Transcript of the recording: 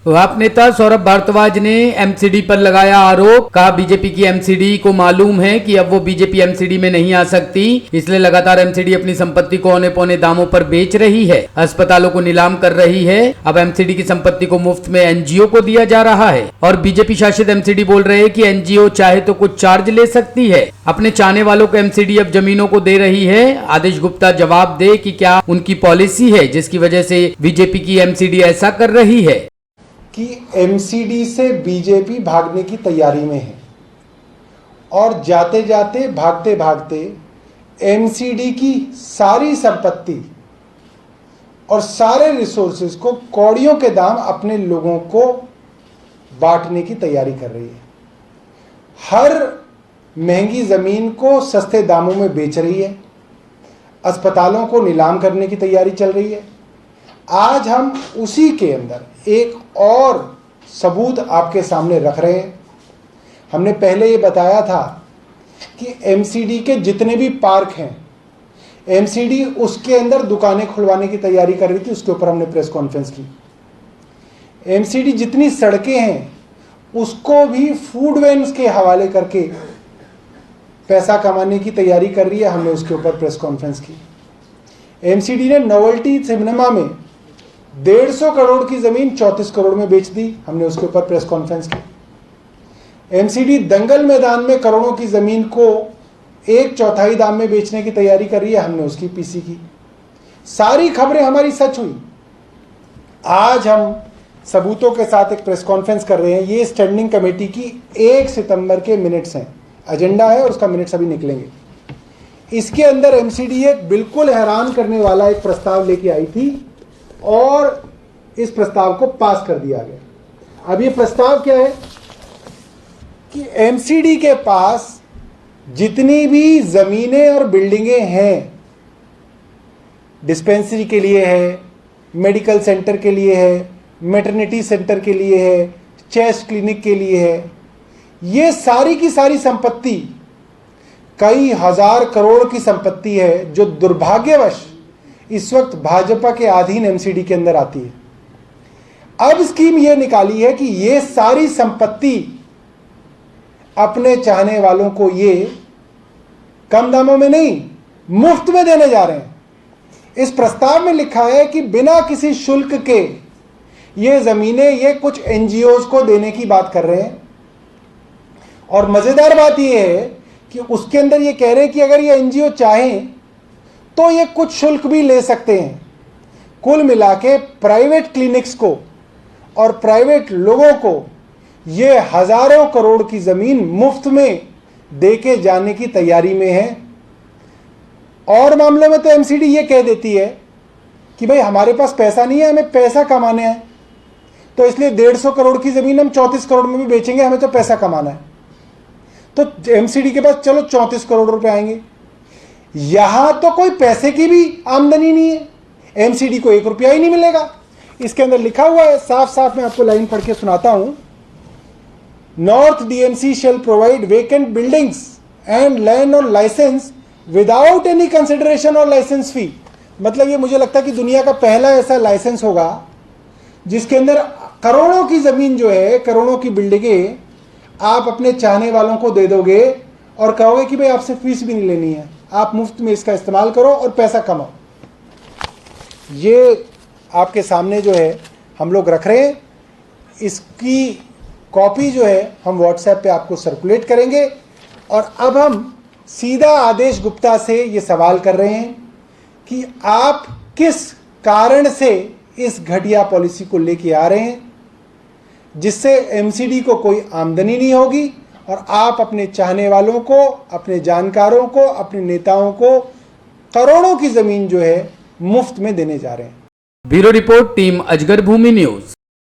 आप नेता सौरभ भारद्वाज ने एमसीडी पर लगाया आरोप, कहा बीजेपी की एमसीडी को मालूम है कि अब वो बीजेपी एमसीडी में नहीं आ सकती, इसलिए लगातार एमसीडी अपनी संपत्ति को औने पौने दामों पर बेच रही है, अस्पतालों को नीलाम कर रही है। अब एमसीडी की संपत्ति को मुफ्त में एनजीओ को दिया जा रहा है और बीजेपी शासित एमसीडी बोल रहे हैं कि एनजीओ चाहे तो कुछ चार्ज ले सकती है। अपने चाहने वालों को एमसीडी अब जमीनों को दे रही है। आदेश गुप्ता जवाब दे कि क्या उनकी पॉलिसी है जिसकी वजह से बीजेपी की एमसीडी ऐसा कर रही है कि एमसीडी से बीजेपी भागने की तैयारी में है और जाते जाते भागते भागते एमसीडी की सारी संपत्ति और सारे रिसोर्सेज को कौड़ियों के दाम अपने लोगों को बांटने की तैयारी कर रही है। हर महंगी ज़मीन को सस्ते दामों में बेच रही है, अस्पतालों को नीलाम करने की तैयारी चल रही है। आज हम उसी के अंदर एक और सबूत आपके सामने रख रहे हैं। हमने पहले ये बताया था कि एमसीडी के जितने भी पार्क हैं, एमसीडी उसके अंदर दुकानें खुलवाने की तैयारी कर रही थी, उसके ऊपर हमने प्रेस कॉन्फ्रेंस की। एमसीडी जितनी सड़कें हैं उसको भी फूड वैन्स के हवाले करके पैसा कमाने की तैयारी कर रही है, हमने उसके ऊपर प्रेस कॉन्फ्रेंस की। एमसीडी ने नोवेल्टी सिनेमा में 150 करोड़ की जमीन 34 करोड़ में बेच दी, हमने उसके ऊपर प्रेस कॉन्फ्रेंस की। एमसीडी दंगल मैदान में करोड़ों की जमीन को 1/4 दाम में बेचने की तैयारी कर रही है, हमने उसकी पीसी की। सारी खबरें हमारी सच हुई। आज हम सबूतों के साथ एक प्रेस कॉन्फ्रेंस कर रहे हैं। ये स्टैंडिंग कमेटी की 1 सितंबर के मिनट्स हैं, एजेंडा है और उसका मिनट्स अभी निकलेंगे। इसके अंदर एमसीडी एक बिल्कुल हैरान करने वाला एक प्रस्ताव लेके आई थी और इस प्रस्ताव को पास कर दिया गया। अब ये प्रस्ताव क्या है कि एमसीडी के पास जितनी भी जमीनें और बिल्डिंगें हैं, डिस्पेंसरी के लिए है, मेडिकल सेंटर के लिए है, मैटरनिटी सेंटर के लिए है, चेस्ट क्लिनिक के लिए है, ये सारी की सारी संपत्ति कई हजार करोड़ की संपत्ति है जो दुर्भाग्यवश इस वक्त भाजपा के अधीन एमसीडी के अंदर आती है। अब स्कीम यह निकाली है कि ये सारी संपत्ति अपने चाहने वालों को ये कम दामों में नहीं, मुफ्त में देने जा रहे हैं। इस प्रस्ताव में लिखा है कि बिना किसी शुल्क के ये जमीनें ये कुछ एनजीओज को देने की बात कर रहे हैं। और मजेदार बात यह है कि उसके अंदर ये कह रहे हैं कि अगर ये एनजीओ चाहें तो ये कुछ शुल्क भी ले सकते हैं। कुल मिला के प्राइवेट क्लिनिक्स को और प्राइवेट लोगों को ये हजारों करोड़ की जमीन मुफ्त में देके जाने की तैयारी में है। और मामले में तो एमसीडी ये कह देती है कि भाई हमारे पास पैसा नहीं है, हमें पैसा कमाने हैं, तो इसलिए 150 करोड़ की जमीन हम 34 करोड़ में भी बेचेंगे, हमें तो पैसा कमाना है। तो एमसीडी के पास चलो 34 करोड़ रुपए आएंगे। यहां तो कोई पैसे की भी आमदनी नहीं है, एमसीडी को 1 रुपया ही नहीं मिलेगा। इसके अंदर लिखा हुआ है साफ साफ, मैं आपको लाइन पढ़ के सुनाता हूं। North DMC shall provide vacant buildings and land on licence without any consideration और लाइसेंस फी। मतलब ये मुझे लगता है कि दुनिया का पहला ऐसा लाइसेंस होगा जिसके अंदर करोड़ों की जमीन जो है, करोड़ों की बिल्डिंगें आप अपने चाहने वालों को दे दोगे और कहोगे कि भाई आपसे फीस भी नहीं लेनी है, आप मुफ्त में इसका इस्तेमाल करो और पैसा कमाओ। ये आपके सामने जो है हम लोग रख रहे हैं। इसकी कॉपी जो है हम व्हाट्सएप पे आपको सर्कुलेट करेंगे। और अब हम सीधा आदेश गुप्ता से ये सवाल कर रहे हैं कि आप किस कारण से इस घटिया पॉलिसी को लेके आ रहे हैं जिससे एमसीडी को कोई आमदनी नहीं होगी और आप अपने चाहने वालों को, अपने जानकारों को, अपने नेताओं को करोड़ों की जमीन जो है मुफ्त में देने जा रहे हैं। ब्यूरो रिपोर्ट, टीम अजगर भूमि न्यूज।